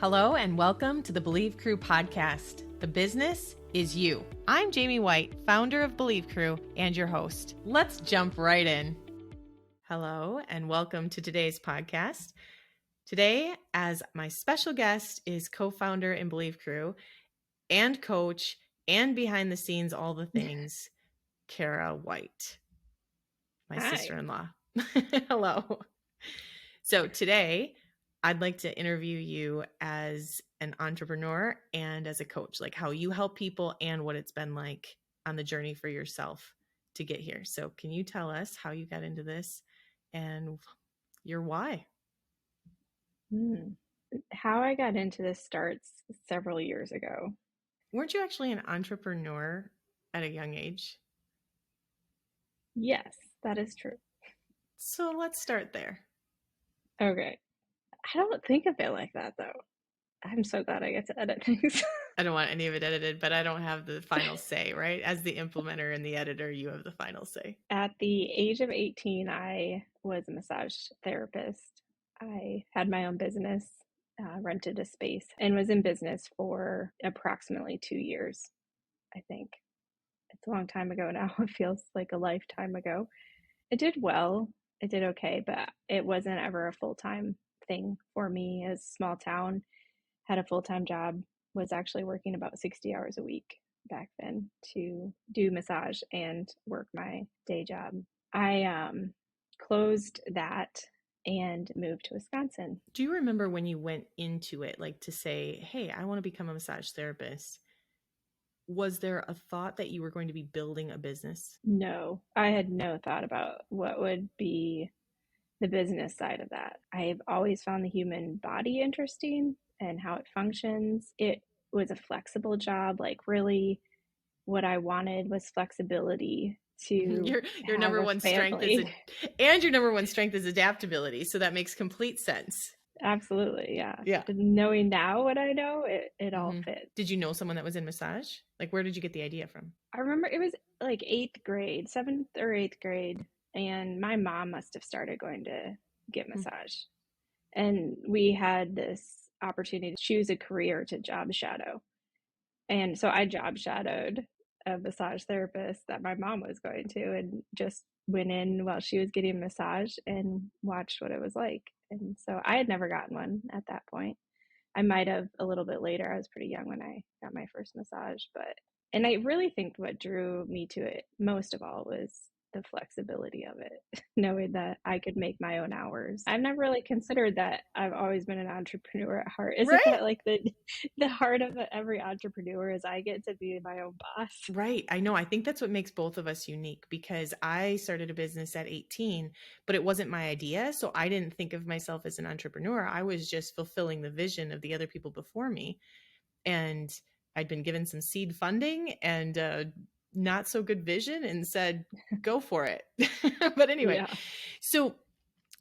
Hello and welcome to the Believe Crew podcast. The business is you. I'm Jamie White, founder of Believe Crew and your host. Let's jump right in. Hello and welcome to today's podcast. Today, as my special guest is co-founder in Believe Crew and coach and behind the scenes, all the things, Kara White, my Hi. sister-in-law. Hello. So today, I'd like to interview you as an entrepreneur and as a coach, like how you help people and what it's been like on the journey for yourself to get here. So can you tell us how you got into this and your why? How I got into this starts several years ago. Weren't you actually an entrepreneur at a young age? Yes, that is true. So let's start there. Okay. I don't think of it like that, though. I'm so glad I get to edit things. I don't want any of it edited, but I don't have the final say, right? As the implementer and the editor, you have the final say. At the age of 18, I was a massage therapist. I had my own business, rented a space, and was in business for approximately 2 years, I think. It's a long time ago now. It feels like a lifetime ago. It did well. It did okay, but it wasn't ever a full-time thing for me. As a small town, had a full-time job, was actually working about 60 hours a week back then to do massage and work my day job. I closed that and moved to Wisconsin. Do you remember when you went into it, like to say, hey, I want to become a massage therapist? Was there a thought that you were going to be building a business? No, I had no thought about what would be the business side of that. I've always found the human body interesting and how it functions. It was a flexible job, like really what I wanted was flexibility to your have number a one strength family. and your number one strength is adaptability. So that makes complete sense. Absolutely, yeah. Yeah. Knowing now what I know, it all fits. Did you know someone that was in massage? Like, where did you get the idea from? I remember it was like 8th grade, 7th or 8th grade, and my mom must have started going to get massage. And we had this opportunity to choose a career to job shadow. And so I job shadowed a massage therapist that my mom was going to and just went in while she was getting a massage and watched what it was like. And so I had never gotten one at that point. I might have a little bit later. I was pretty young when I got my first massage, and I really think what drew me to it most of all was the flexibility of it, knowing that I could make my own hours. I've never really considered that. I've always been an entrepreneur at heart. Isn't that like the heart of every entrepreneur is I get to be my own boss? Right. I know. I think that's what makes both of us unique because I started a business at 18, but it wasn't my idea. So I didn't think of myself as an entrepreneur. I was just fulfilling the vision of the other people before me. And I'd been given some seed funding and not so good vision and said, go for it. But anyway, Yeah. so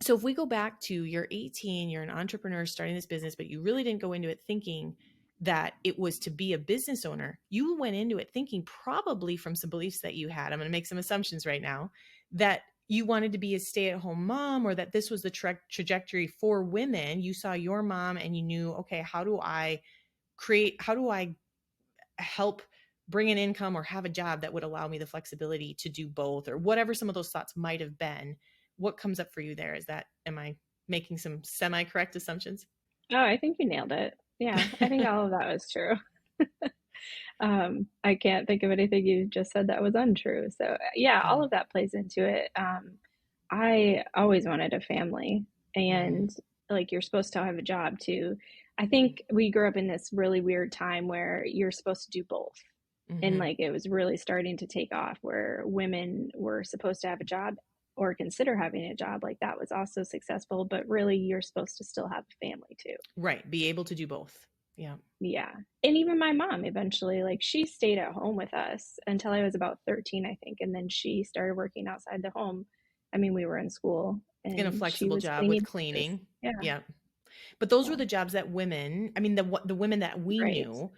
if we go back to you're 18, you're an entrepreneur starting this business, but you really didn't go into it thinking that it was to be a business owner. You went into it thinking probably from some beliefs that you had. I'm going to make some assumptions right now that you wanted to be a stay-at-home mom or that this was the trajectory for women. You saw your mom and you knew, okay, how do I help bring an income or have a job that would allow me the flexibility to do both or whatever some of those thoughts might have been? What comes up for you there? Am I making some semi-correct assumptions? Oh, I think you nailed it. Yeah, I think all of that was true. I can't think of anything you just said that was untrue. So yeah, all of that plays into it. I always wanted a family, and like you're supposed to have a job too. I think we grew up in this really weird time where you're supposed to do both. And like it was really starting to take off where women were supposed to have a job or consider having a job. Like that was also successful, but really you're supposed to still have a family too. Right. Be able to do both. Yeah. Yeah. And even my mom eventually, like she stayed at home with us until I was about 13, I think. And then she started working outside the home. I mean, we were in school and In a she flexible was job with cleaning dishes. cleaning. Yeah. Yeah. But those Yeah. were the jobs that women, I mean, the women that we Right. knew,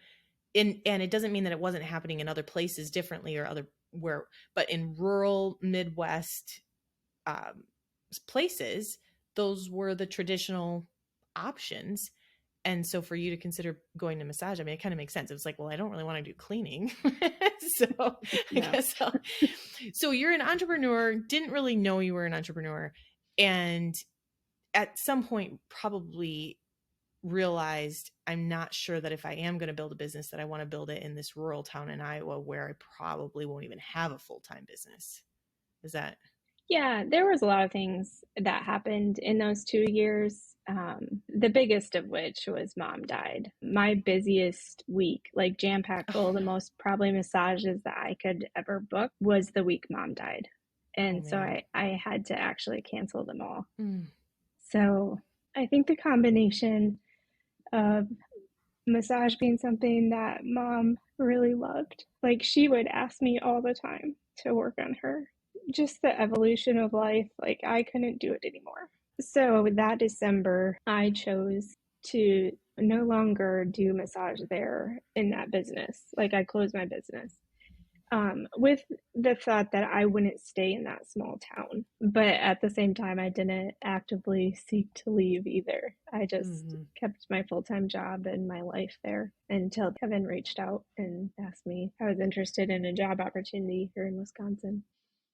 and it doesn't mean that it wasn't happening in other places differently or but in rural Midwest places, those were the traditional options. And so for you to consider going to massage, I mean, it kind of makes sense. It was like, well, I don't really want to do cleaning. So I No. guess so you're an entrepreneur, didn't really know you were an entrepreneur. And at some point probably realized I'm not sure that if I am going to build a business that I want to build it in this rural town in Iowa where I probably won't even have a full-time business. Is that? Yeah, there was a lot of things that happened in those 2 years. The biggest of which was mom died. My busiest week, like jam-packed full, the most probably massages that I could ever book was the week mom died. Oh And so man. I had to actually cancel them all. Mm. So I think the combination of massage being something that mom really loved, like she would ask me all the time to work on her, just the evolution of life, like I couldn't do it anymore. So that December, I chose to no longer do massage there in that business. Like I closed my business with the thought that I wouldn't stay in that small town. But at the same time, I didn't actively seek to leave either. I just Mm-hmm. kept my full time job and my life there until Kevin reached out and asked me if I was interested in a job opportunity here in Wisconsin.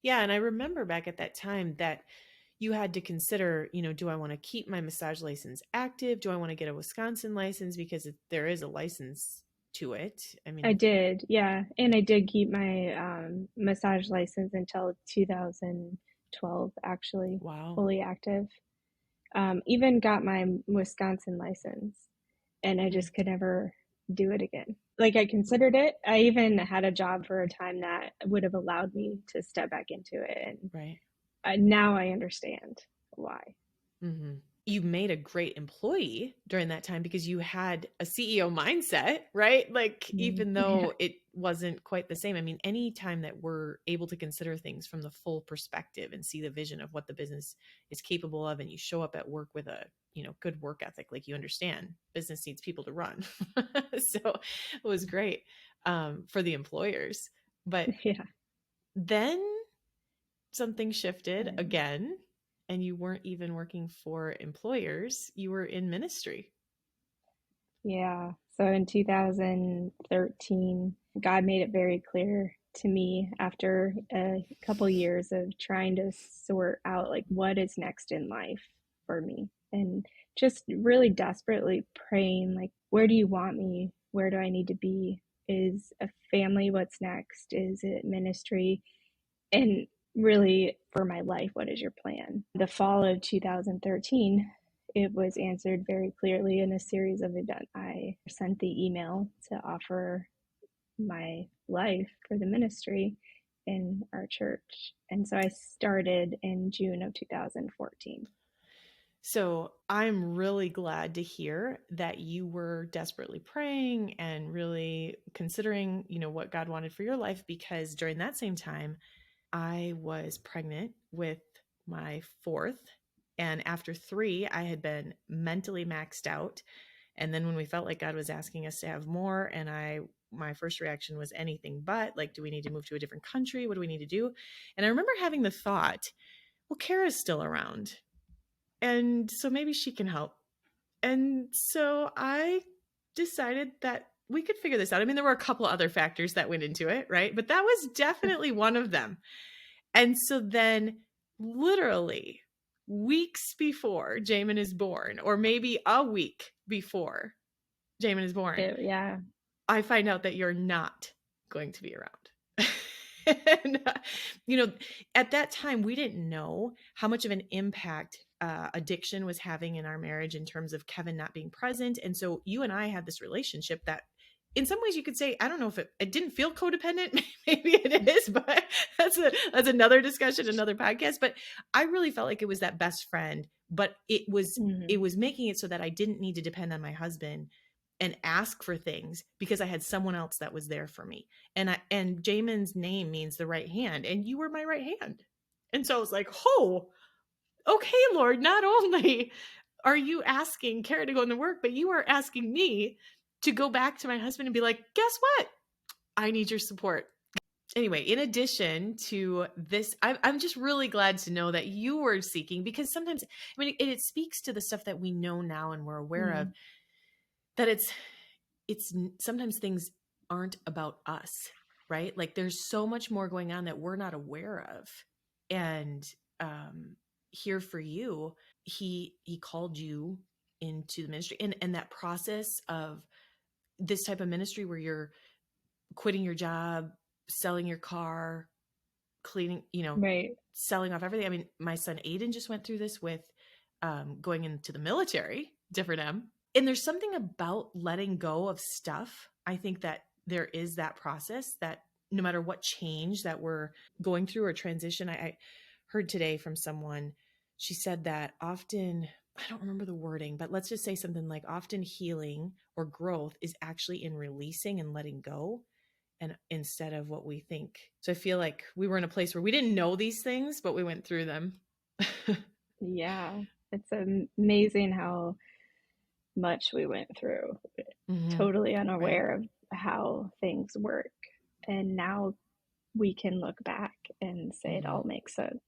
Yeah. And I remember back at that time that you had to consider, do I want to keep my massage license active? Do I want to get a Wisconsin license? Because there is a license to it. I I mean, did, yeah. And I did keep my massage license until 2012, actually, wow. fully active. Even got my Wisconsin license, and I Mm. just could never do it again. Like I considered it. I even had a job for a time that would have allowed me to step back into it, and Right. now I understand why. Mm-hmm. You made a great employee during that time because you had a CEO mindset, right? Like, even Yeah. though it wasn't quite the same. I mean, anytime that we're able to consider things from the full perspective and see the vision of what the business is capable of, and you show up at work with a, good work ethic, like you understand business needs people to run. So it was great for the employers. But Yeah. then something shifted Um, again, and you weren't even working for employers, you were in ministry. yeah. So in 2013, God made it very clear to me after a couple years of trying to sort out like what is next in life for me, and just really desperately praying like, where do you want me? Where do I need to be? Is a family what's next? Is it ministry? And really, for my life, what is your plan? The fall of 2013, it was answered very clearly in a series of events. I sent the email to offer my life for the ministry in our church. And so I started in June of 2014. So I'm really glad to hear that you were desperately praying and really considering, what God wanted for your life, because during that same time, I was pregnant with my fourth. And after 3, I had been mentally maxed out. And then when we felt like God was asking us to have more, and my first reaction was anything but, like, do we need to move to a different country? What do we need to do? And I remember having the thought, well, Kara's still around. And so maybe she can help. And so I decided that we could figure this out. I mean, there were a couple other factors that went into it, right? But that was definitely one of them. And so then, literally weeks before Jamin is born, or maybe a week before Jamin is born, Yeah. I find out that you're not going to be around. And, at that time, we didn't know how much of an impact addiction was having in our marriage in terms of Kevin not being present. And so you and I had this relationship that, in some ways, you could say, I don't know if it didn't feel codependent. Maybe it is, but that's another discussion, another podcast. But I really felt like it was that best friend, but it was Mm-hmm. making it so that I didn't need to depend on my husband and ask for things because I had someone else that was there for me. And Jamin's name means the right hand, and you were my right hand. And so I was like, oh, okay, Lord, not only are you asking Kara to go into work, but you are asking me to go back to my husband and be like, guess what? I need your support. Anyway, in addition to this, I'm just really glad to know that you were seeking, because sometimes, I mean, it speaks to the stuff that we know now and we're aware of. that it's sometimes things aren't about us, right? Like there's so much more going on that we're not aware of. And here for you, he called you into the ministry, and that process of this type of ministry where you're quitting your job, selling your car, cleaning, Right. selling off everything. I mean, my son Aiden just went through this with going into the military, different M. And there's something about letting go of stuff. I think that there is that process that no matter what change that we're going through or transition, I heard today from someone, she said that often, I don't remember the wording, but let's just say something like often healing or growth is actually in releasing and letting go, and instead of what we think. So I feel like we were in a place where we didn't know these things, but we went through them. Yeah. It's amazing how much we went through, Mm-hmm. totally Right. unaware of how things work. And now we can look back and say it Mm-hmm. all makes sense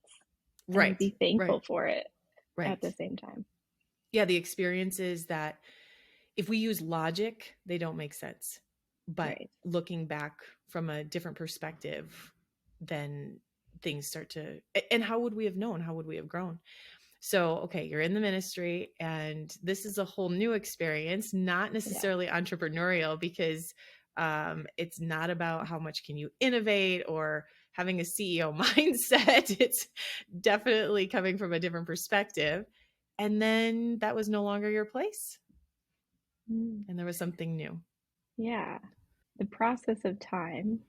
and Right. be thankful Right. for it at Right. the same time. Yeah. The experiences that if we use logic, they don't make sense. But Right. looking back from a different perspective, then things start to, and how would we have known? How would we have grown? So, okay, you're in the ministry and this is a whole new experience, not Yeah. necessarily entrepreneurial, because it's not about how much can you innovate or having a CEO mindset. It's definitely coming from a different perspective. And then that was no longer your place, Mm. and there was something new. Yeah. The process of time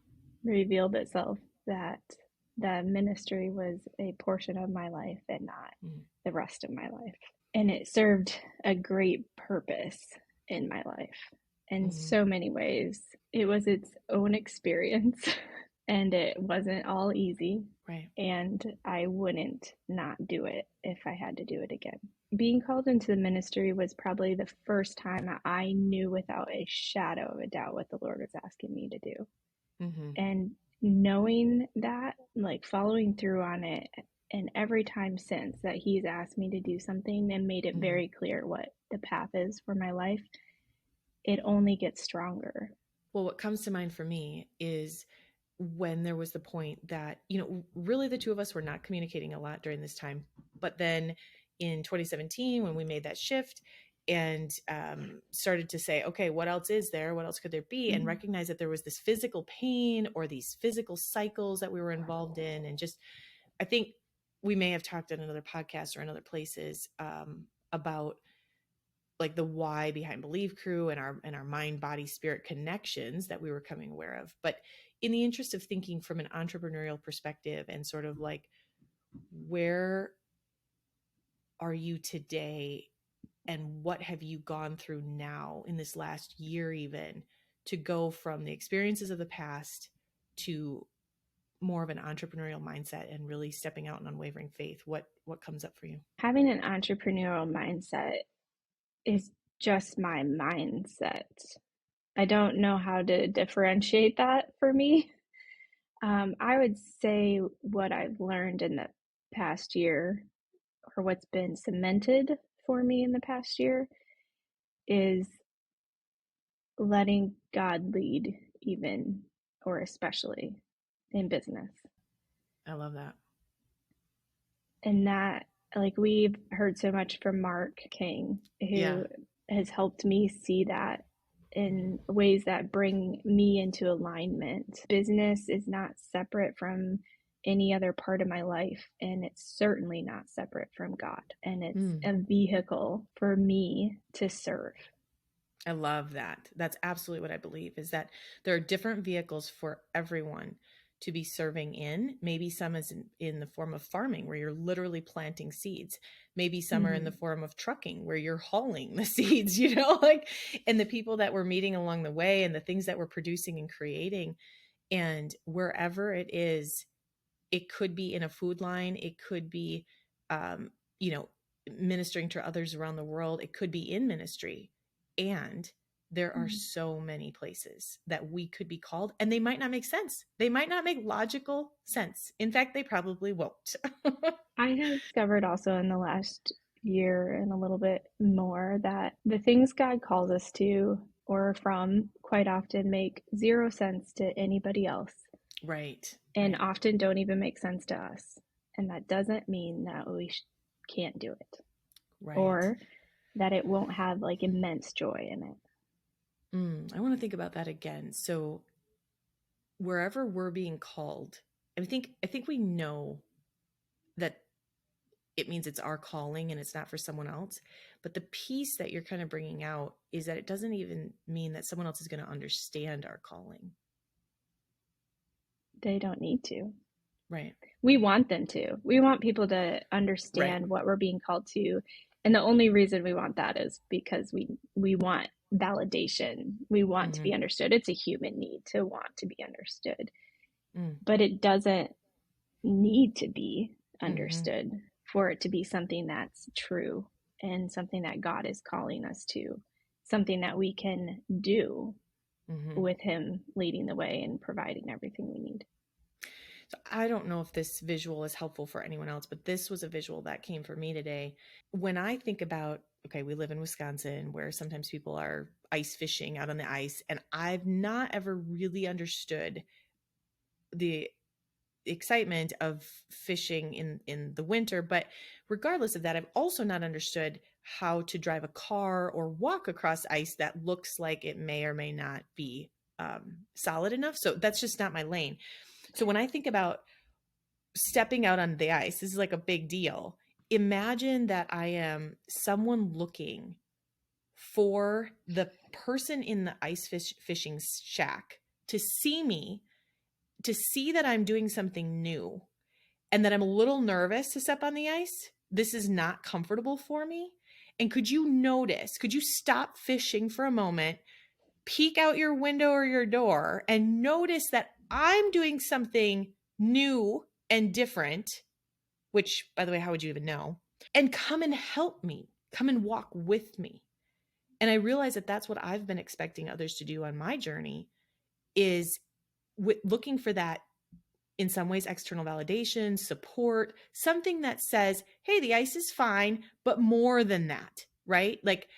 revealed itself that the ministry was a portion of my life and not Mm-hmm. the rest of my life. And it served a great purpose in my life in Mm-hmm. so many ways. It was its own experience and it wasn't all easy. Right. And I wouldn't not do it if I had to do it again. Being called into the ministry was probably the first time I knew without a shadow of a doubt what the Lord was asking me to do. Mm-hmm. And knowing that, like following through on it, and every time since that He's asked me to do something and made it Mm-hmm. very clear what the path is for my life, it only gets stronger. Well, what comes to mind for me is when there was the point that, really the two of us were not communicating a lot during this time. But then in 2017, when we made that shift and started to say, okay, what else is there? What else could there be? And Mm-hmm. recognize that there was this physical pain or these physical cycles that we were involved in. And just, I think we may have talked in another podcast or in other places about like the why behind Believe Crew and our mind, body, spirit connections that we were coming aware of. But in the interest of thinking from an entrepreneurial perspective and sort of like, where are you today and what have you gone through now in this last year, even to go from the experiences of the past to more of an entrepreneurial mindset and really stepping out in unwavering faith? What comes up for you? Having an entrepreneurial mindset is just my mindset. I don't know how to differentiate that for me. I would say what I've learned in the past year, or what's been cemented for me in the past year, is letting God lead, even or especially in business. I love that. And that, like, we've heard so much from Mark King, Yeah. who has helped me see that in ways that bring me into alignment. Business is not separate from any other part of my life, and it's certainly not separate from God. And it's a vehicle for me to serve. I love that. That's absolutely what I believe, is that there are different vehicles for everyone to be serving in. Maybe some is in the form of farming, where you're literally planting seeds. Maybe some are in the form of trucking, where you're hauling the seeds, like, and the people that we're meeting along the way and the things that we're producing and creating. And wherever it is, it could be in a food line. It could be, um, ministering to others around the world. It could be in ministry. And there are so many places that we could be called, and they might not make sense. They might not make logical sense. In fact, they probably won't. I have discovered also in the last year and a little bit more that the things God calls us to or from quite often make zero sense to anybody else Right. and Right. often don't even make sense to us. And that doesn't mean that we can't do it Right. or that it won't have like immense joy in it. I want to think about that again. So wherever we're being called, I think we know that it means it's our calling and it's not for someone else. But the piece that you're kind of bringing out is that it doesn't even mean that someone else is going to understand our calling. They don't need to. Right. We want them to. We want people to Right. understand what we're being called to. And the only reason we want that is because we want validation. We want to Mm-hmm. be understood. It's a human need to want to be understood. Mm. But it doesn't need to be Mm-hmm. understood for it to be something that's true and something that God is calling us to, something that we can do Mm-hmm. with Him leading the way and providing everything we need. So I don't know if this visual is helpful for anyone else, but this was a visual that came for me today. When I think about, okay, we live in Wisconsin where sometimes people are ice fishing out on the ice, and I've not ever really understood the excitement of fishing in the winter. But regardless of that, I've also not understood how to drive a car or walk across ice that looks like it may or may not be solid enough. So that's just not my lane. So when I think about stepping out on the ice, this is like a big deal. Imagine that I am someone looking for the person in the fishing shack to see me, to see that I'm doing something new and that I'm a little nervous to step on the ice. This is not comfortable for me. And could you stop fishing for a moment, peek out your window or your door, and notice that I'm doing something new and different, which, by the way, how would you even know? And come and help me, come and walk with me. And I realize that that's what I've been expecting others to do on my journey is looking for that, in some ways, external validation, support, something that says, hey, the ice is fine, but more than that, right? Like,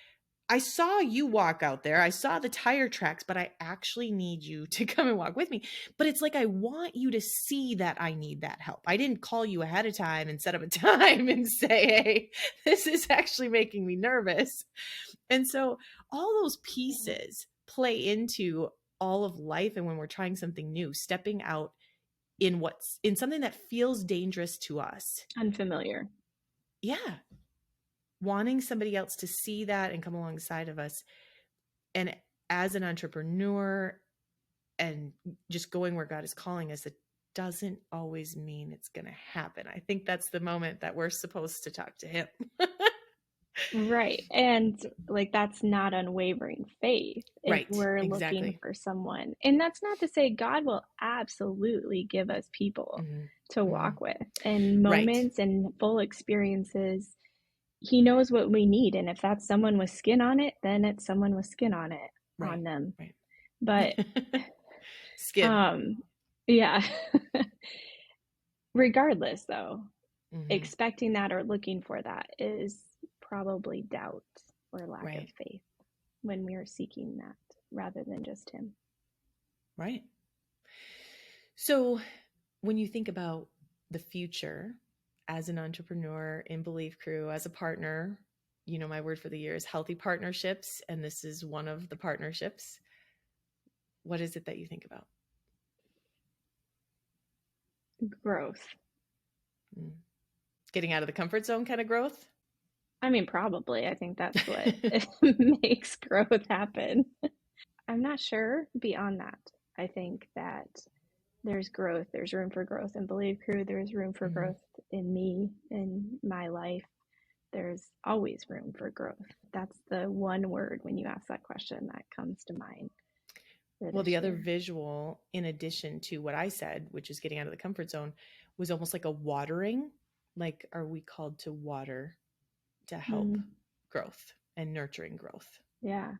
I saw you walk out there. I saw the tire tracks, but I actually need you to come and walk with me. But it's like, I want you to see that I need that help. I didn't call you ahead of time and set up a time and say, hey, this is actually making me nervous. And so all those pieces play into all of life. And when we're trying something new, stepping out in something that feels dangerous to us. Unfamiliar. Yeah. Wanting somebody else to see that and come alongside of us. And as an entrepreneur and just going where God is calling us, it doesn't always mean it's going to happen. I think that's the moment that we're supposed to talk to Him. Right. And like that's not unwavering faith if Right. we're looking Exactly. for someone. And that's not to say God will absolutely give us people to Mm-hmm. Mm-hmm. walk with and Right. moments and full experiences. He knows what we need. And if that's someone with skin on it, then it's someone with skin on it, Right. on them. Right. But Skin. yeah. Regardless though, Mm-hmm. expecting that or looking for that is probably doubt or lack of Right. faith when we are seeking that rather than just Him. Right. So when you think about the future as an entrepreneur in Believe Crew, as a partner, my word for the year is healthy partnerships. And this is one of the partnerships. What is it that you think about? Growth. Getting out of the comfort zone kind of growth? I mean, probably. I think that's what makes growth happen. I'm not sure beyond that. I think that there's growth, there's room for growth in Believe Crew, there's room for Mm-hmm. growth in me, in my life. There's always room for growth. That's the one word when you ask that question that comes to mind for Well, this the other year. visual, in addition to what I said, which is getting out of the comfort zone, was almost like a watering. Like, are we called to water to help Mm, growth and nurturing growth? yeah,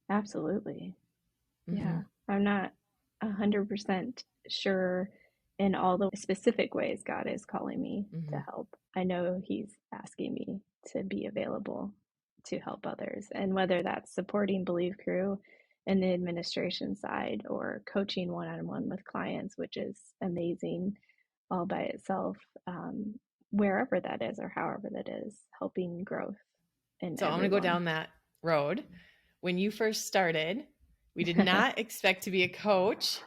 absolutely. Mm-hmm. Yeah. I'm not 100% sure in all the specific ways God is calling me Mm-hmm. to help. I know He's asking me to be available to help others. And whether that's supporting Believe Crew in the administration side or coaching one-on-one with clients, which is amazing all by itself, wherever that is or however that is, helping growth in So I'm going to go everyone. down that road. When you first started, we did not expect to be a coach.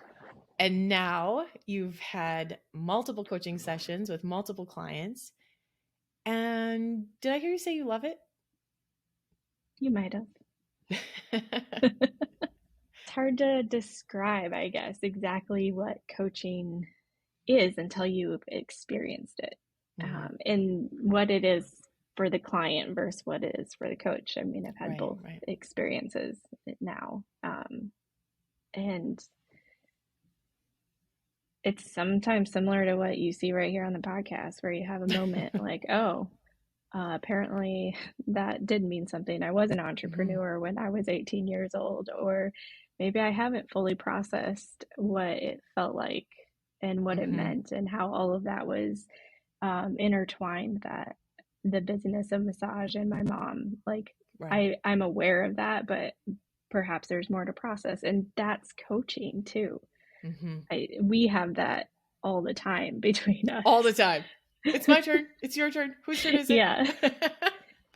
And now you've had multiple coaching sessions with multiple clients. And did I hear you say you love it? You might have. It's hard to describe, I guess, exactly what coaching is until you've experienced it, and what it is for the client versus what it is for the coach. I mean, I've had both experiences now, and it's sometimes similar to what you see right here on the podcast, where you have a moment like, oh, apparently that did mean something. I was an entrepreneur when I was 18 years old, or maybe I haven't fully processed what it felt like and what it meant and how all of that was intertwined, that the business of massage and my mom, like I'm aware of that, but perhaps there's more to process, and that's coaching too. We have that all the time between us. All the time. It's my turn. It's your turn. Whose turn is it? Yeah.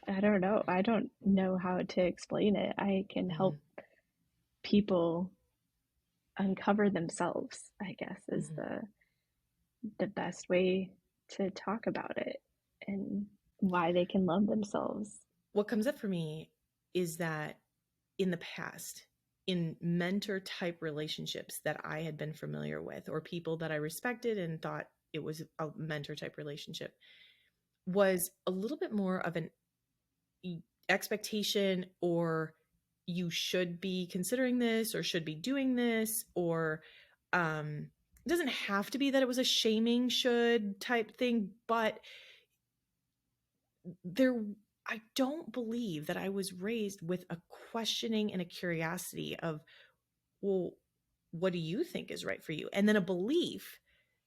I don't know. I don't know how to explain it. I can help people uncover themselves, I guess, is the best way to talk about it, and why they can love themselves. What comes up for me is that in the past, in mentor type relationships that I had been familiar with, or people that I respected and thought it was a mentor type relationship, was a little bit more of an expectation, or you should be considering this or should be doing this, or it doesn't have to be that it was a shaming should type thing, but I don't believe that I was raised with a questioning and a curiosity of, well, what do you think is right for you? And then a belief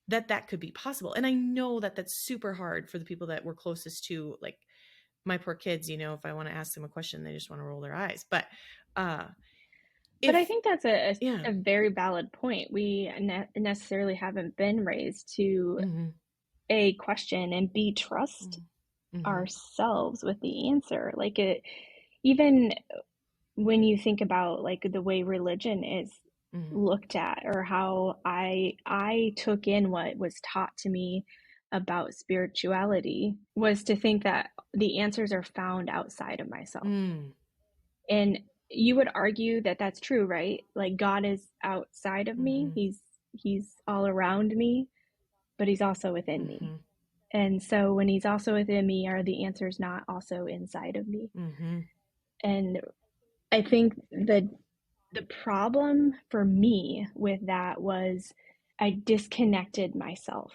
that that could be possible. And I know that that's super hard for the people that we're closest to, like my poor kids, you know, if I want to ask them a question, they just want to roll their eyes. But I think that's a very valid point. We necessarily haven't been raised to A, question, and B, trust ourselves with the answer. Like, it, even when you think about like the way religion is looked at, or how I took in what was taught to me about spirituality, was to think that the answers are found outside of myself. And you would argue that that's true, right? Like, God is outside of me. He's all around me, but he's also within me. And so when he's also within me, are the answers not also inside of me? And I think the problem for me with that was I disconnected myself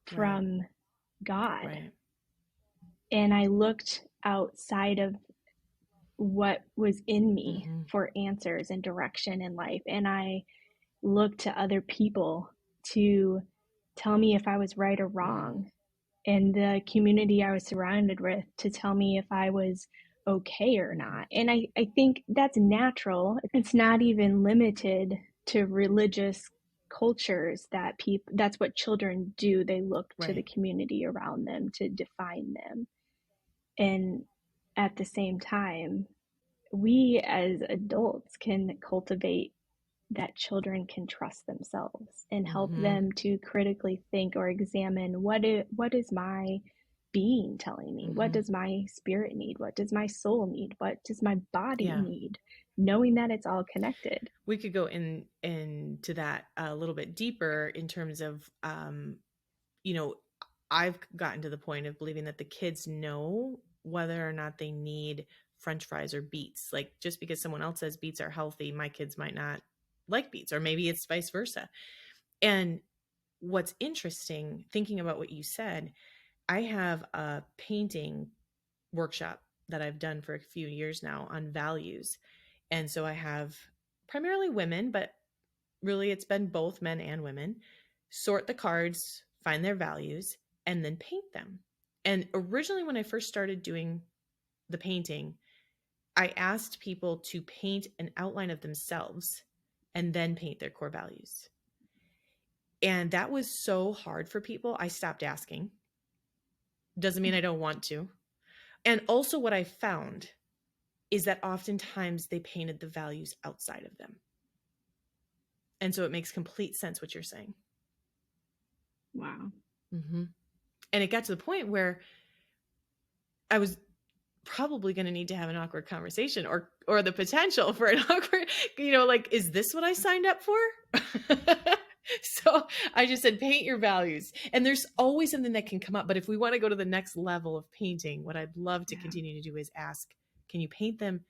from God. And I looked outside of what was in me for answers and direction in life. And I looked to other people to tell me if I was right or wrong, and the community I was surrounded with to tell me if I was okay or not. And I think that's natural. It's not even limited to religious cultures that that's what children do. They look to the community around them to define them. And at the same time, we as adults can cultivate that children can trust themselves and help them to critically think or examine what is my being telling me? What does my spirit need? What does my soul need? What does my body need? Knowing that it's all connected. We could go into that a little bit deeper in terms of, you know, I've gotten to the point of believing that the kids know whether or not they need French fries or beets. Like, just because someone else says beets are healthy, my kids might not like beets, or maybe it's vice versa. And what's interesting, thinking about what you said, I have a painting workshop that I've done for a few years now on values. And so I have primarily women, but really it's been both men and women, sort the cards, find their values, and then paint them. And originally, when I first started doing the painting, I asked people to paint an outline of themselves and then paint their core values. And that was so hard for people. I stopped asking. Doesn't mean I don't want to. And also, what I found is that oftentimes they painted the values outside of them. And so it makes complete sense what you're saying. Wow. Mm-hmm. And it got to the point where I was probably going to need to have an awkward conversation or the potential for an awkward, like, is this what I signed up for? So I just said, paint your values. And there's always something that can come up. But if we want to go to the next level of painting, what I'd love to continue to do is ask, can you paint them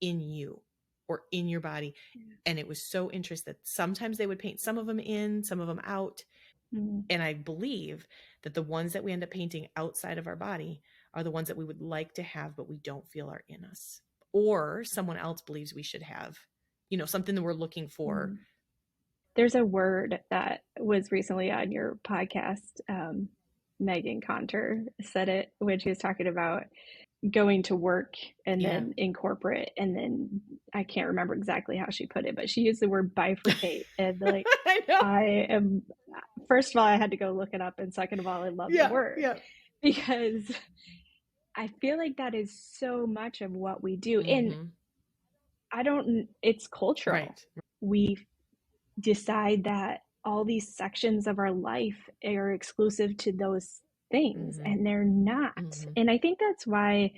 in you or in your body? And it was so interesting that sometimes they would paint some of them in, some of them out. And I believe that the ones that we end up painting outside of our body are the ones that we would like to have, but we don't feel are in us, or someone else believes we should have, something that we're looking for. There's a word that was recently on your podcast. Megan Conter said it when she was talking about going to work and then in corporate. And then I can't remember exactly how she put it, but she used the word bifurcate. And like, first of all, I had to go look it up. And second of all, I love the word because I feel like that is so much of what we do. And it's cultural. Right. We decide that all these sections of our life are exclusive to those things, and they're not. And I think that's why,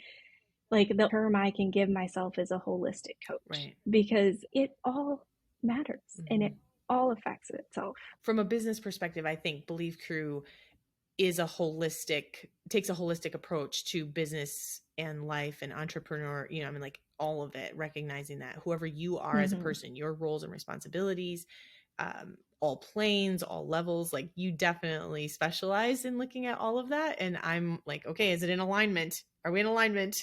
like, the term I can give myself is a holistic coach, right? Because it all matters and it all affects itself. From a business perspective, I think Believe Crew takes a holistic approach to business and life and entrepreneur, like all of it, recognizing that whoever you are as a person, your roles and responsibilities, all planes, all levels, like you definitely specialize in looking at all of that. And I'm like, okay, is it in alignment? Are we in alignment?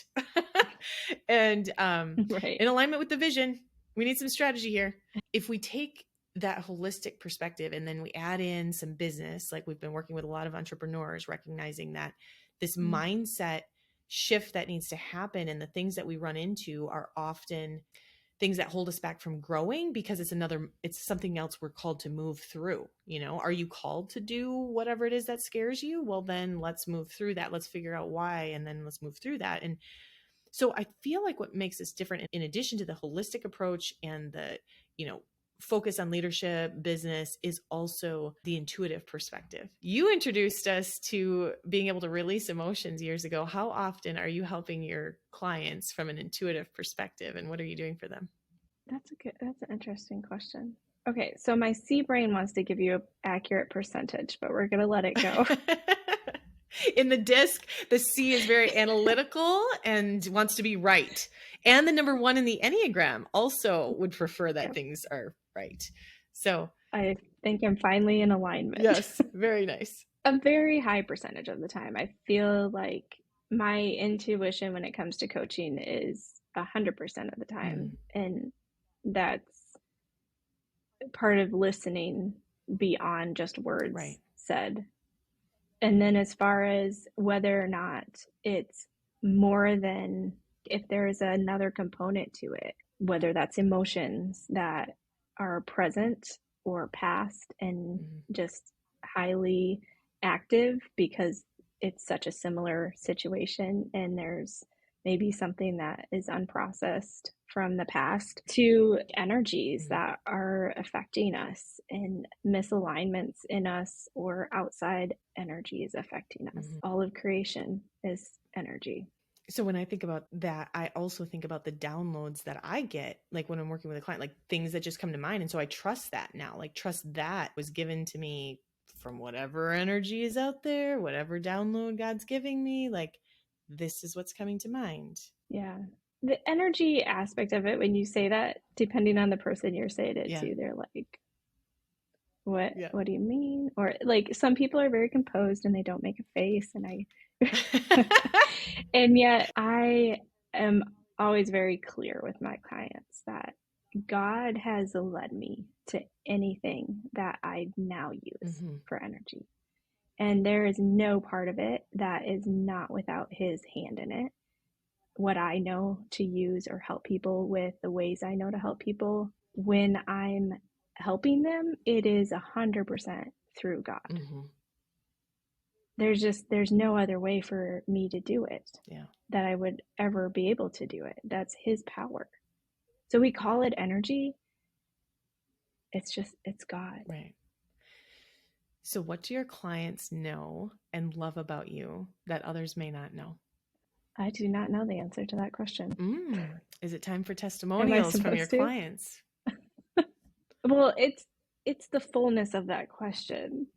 And in alignment with the vision, we need some strategy here. If we take that holistic perspective and then we add in some business, like we've been working with a lot of entrepreneurs, recognizing that this mindset shift that needs to happen, and the things that we run into are often things that hold us back from growing because it's something else we're called to move through. Are you called to do whatever it is that scares you? Well, then let's move through that. Let's figure out why, and then let's move through that. And so I feel like what makes us different, in addition to the holistic approach and the, focus on leadership, business, is also the intuitive perspective. You introduced us to being able to release emotions years ago. How often are you helping your clients from an intuitive perspective, and what are you doing for them? That's an interesting question. Okay, so my C brain wants to give you an accurate percentage, but we're going to let it go. In the disc, the C is very analytical and wants to be right. And the number 1 in the Enneagram also would prefer that things are right. So I think I'm finally in alignment. Yes, very nice. A very high percentage of the time. I feel like my intuition when it comes to coaching is 100% of the time. And that's part of listening beyond just words said. And then as far as whether or not it's more than, if there's another component to it, whether that's emotions that are present or past and just highly active because it's such a similar situation, and there's maybe something that is unprocessed from the past, to energies that are affecting us and misalignments in us or outside energies affecting us. All of creation is energy. So when I think about that, I also think about the downloads that I get, like when I'm working with a client, like things that just come to mind. And so I trust that now, like trust that was given to me from whatever energy is out there, whatever download God's giving me, like this is what's coming to mind. Yeah. The energy aspect of it, when you say that, depending on the person you're saying it to, they're like, what do you mean? Or like some people are very composed and they don't make a face, and and yet I am always very clear with my clients that God has led me to anything that I now use Mm-hmm. for energy. And there is no part of it that is not without his hand in it. What I know to use or help people with, the ways I know to help people, when I'm helping them, it is 100% through God. Mm-hmm. There's no other way for me to do it. Yeah. That I would ever be able to do it. That's his power. So we call it energy. It's God. Right. So what do your clients know and love about you that others may not know? I do not know the answer to that question. Is it time for Am I testimonials from your supposed to? clients? Well, it's the fullness of that question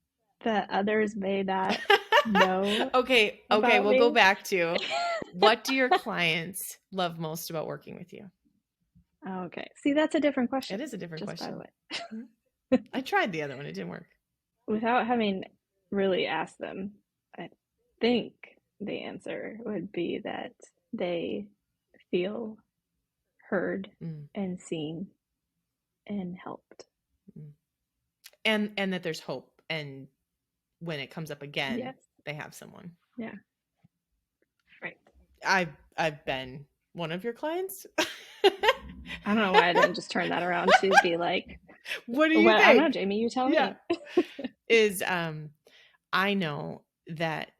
that others may not know Okay, about we'll go me. back to what do your clients love most about working with you? Okay. See, that's a different question. It is a different just question. by the way. I tried the other one. It didn't work. Without having really asked them, I think the answer would be that they feel heard and seen and helped. And that there's hope, and when it comes up again, Yes. they have someone. Yeah. Right. I've been one of your clients. I don't know why I didn't just turn that around to be like, what do you think? I don't know, Jamie, you tell me. Is I know that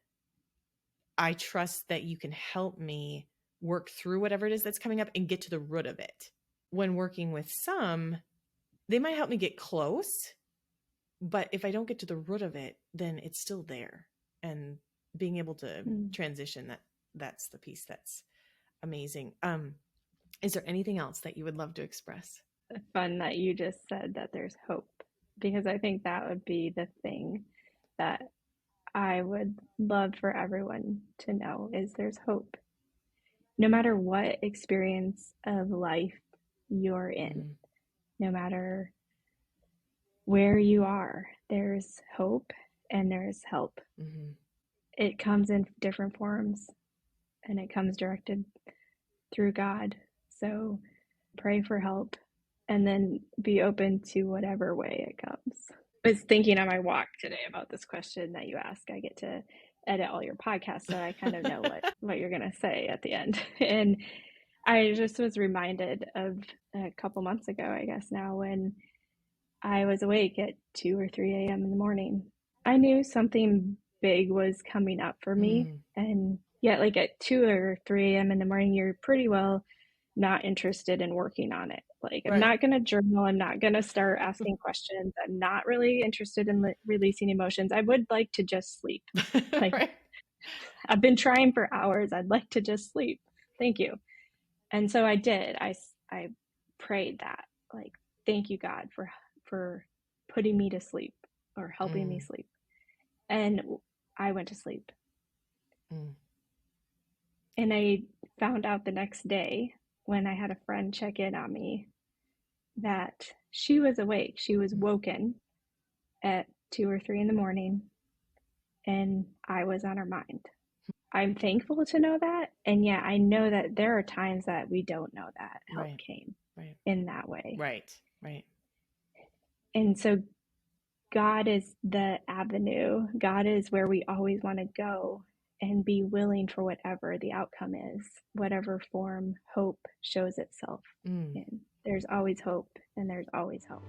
I trust that you can help me work through whatever it is that's coming up and get to the root of it. When working with some, they might help me get close, but if I don't get to the root of it, then it's still there. And being able to transition, that's the piece that's amazing. Is there anything else that you would love to express? Fun that you just said that there's hope, because I think that would be the thing that I would love for everyone to know is there's hope. No matter what experience of life you're in, no matter where you are, there's hope and there's help. It comes in different forms and it comes directed through God. So pray for help and then be open to whatever way it comes. I was thinking on my walk today about this question that you ask. I get to edit all your podcasts, so I kind of know what you're going to say at the end. And I just was reminded of a couple months ago, I guess now, when I was awake at 2 or 3 a.m. in the morning. I knew something big was coming up for me. And yet, like at 2 or 3 a.m. in the morning, you're pretty well not interested in working on it. Like, I'm not going to journal. I'm not going to start asking questions. I'm not really interested in releasing emotions. I would like to just sleep. Like, I've been trying for hours. I'd like to just sleep. Thank you. And so I did. I prayed that, like, thank you, God, for putting me to sleep or helping me sleep. And I went to sleep. And I found out the next day when I had a friend check in on me that she was awake. She was woken at 2 or 3 in the morning, and I was on her mind. I'm thankful to know that. And yeah, I know that there are times that we don't know that help came in that way. Right. And so God is the avenue. God is where we always want to go and be willing for whatever the outcome is, whatever form hope shows itself in. There's always hope and there's always help.